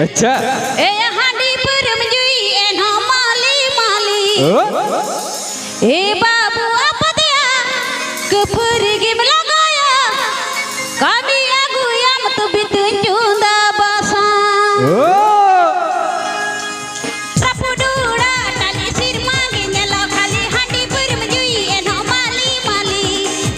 अच्छा ए हांडी पर मजुई ए ना माली माली ए बाबू अपदिया कफर गिम लगाया कभी आगु याम तो बितुन चुंदा बासा रपुडूड़ा टाली सिर मांगे नेला खाली हांडी पर मजुई ए ना माली माली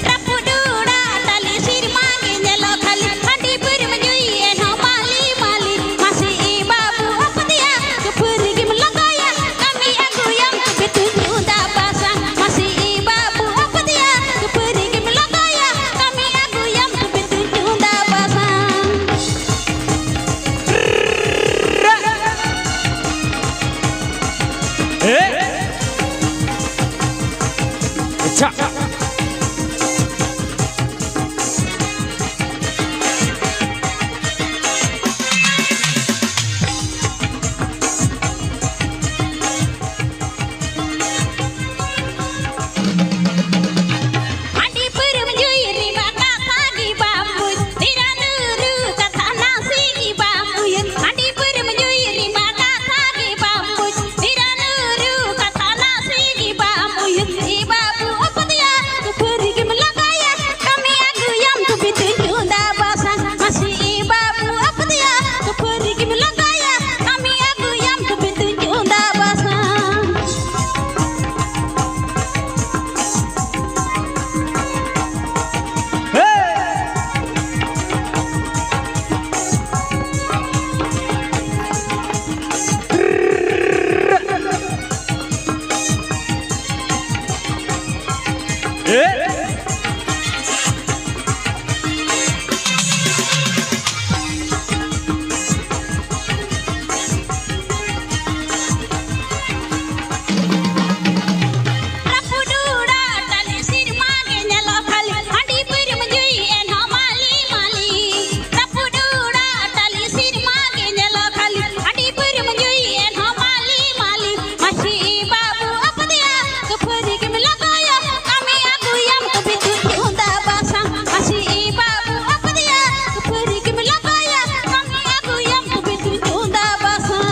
रपुडूड़ा टाली सिर मांगे नेला खाली हांडी पर मजुई ए ना माली माली मासी ए बाबू अपदिया कफर गिम लगाया कभी आगु याम तो बितुन चुंदा बासा मासी ए बाबू अपदिया कफर गिम लगाया कभी आगु याम तो बितुन चुंदा बासा अच्छा हांडी पर मजुई रिबा कथा गी बाबू तेरा नूरू कथा नासी गी बाबू हांडी पर मजुई रिबा कथा गी बाबू तेरा नूरू कथा नासी गी बाबू ए बाबू अपदिया कफर गिम लगाया कमी आगु याम तो बितुन चुंदा बासा मासी ए बाबू अपदिया कफर गिम लगाया कमी आगु याम तो बितुन चुंदा बासा रपुडूड़ा टाली सिर मांगे नेला खाली हांडी पर मजुई ए ना माली माली रपुडूड़ा टाली सिर मांगे नेला खाली हांडी पर मजुई ए ना माली माली मासी ए बाबू अपदिया कफर गिम लगाया कमी आगु याम तो बितुन चुंदा बासा मासी ए बाबू अपदिया कफर गिम लगाया कमी आगु याम तो बितुन चुंदा बासा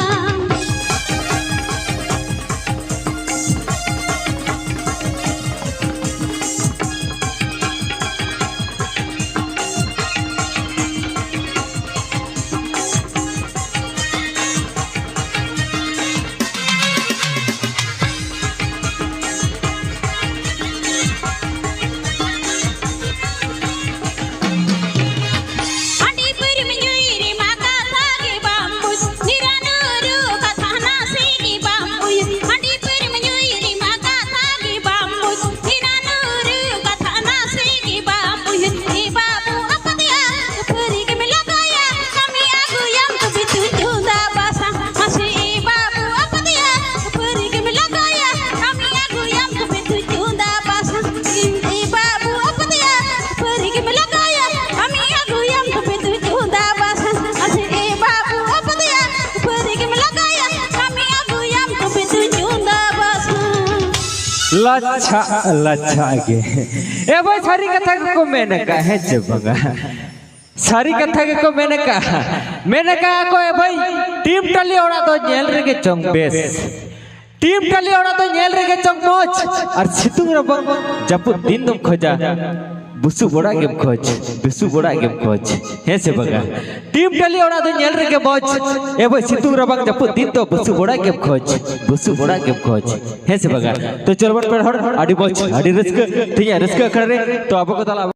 हांडी पर मजुई रिबा कथा गी बाबू तेरा नूरू कथा नासी गी बाबू हांडी पर मजुई रिबा कथा गी बाबू तेरा नूरू कथा नासी गी बाबू ए बाबू अपदिया कफर गिम लगाया कमी आगु याम तो बितुन चुंदा बासा मासी ए बाबू अपदिया कफर गिम लगाया कमी आगु याम तो बितुन चुंदा बासा ए बाबू अपदिया कफर गिम लगाया कमी आगु याम तो बितुन चुंदा बासा मासी ए बाबू अपदिया कफर गिम लगाया कमी आगु याम तो बितुन चुंदा बासा लच्छा लच्छा के ए भाई सारी कथा को मैंने कहा है जबंगा सारी कथा को मैंने कहा को ए भाई टीम टली ओड़ा तो जेल रे के चंग बेस टीम टली ओड़ा तो जेल रे के चंग मोच और सितुंग रबंग जब दिन तुम खोजा बुसु बोड़ा गेम खोज बिसु बोड़ा गेम खोज है से बगा टीम टली ओड़ा तो जेल रे के मोच ए भाई सितुंग रबंग जब दिन तो बुसु बोड़ा गेम खोज है से बगा तो चलबन पर हड़ आडी मोच आडी रिस्क ठीक है रिस्क कर रहे तो आपको तला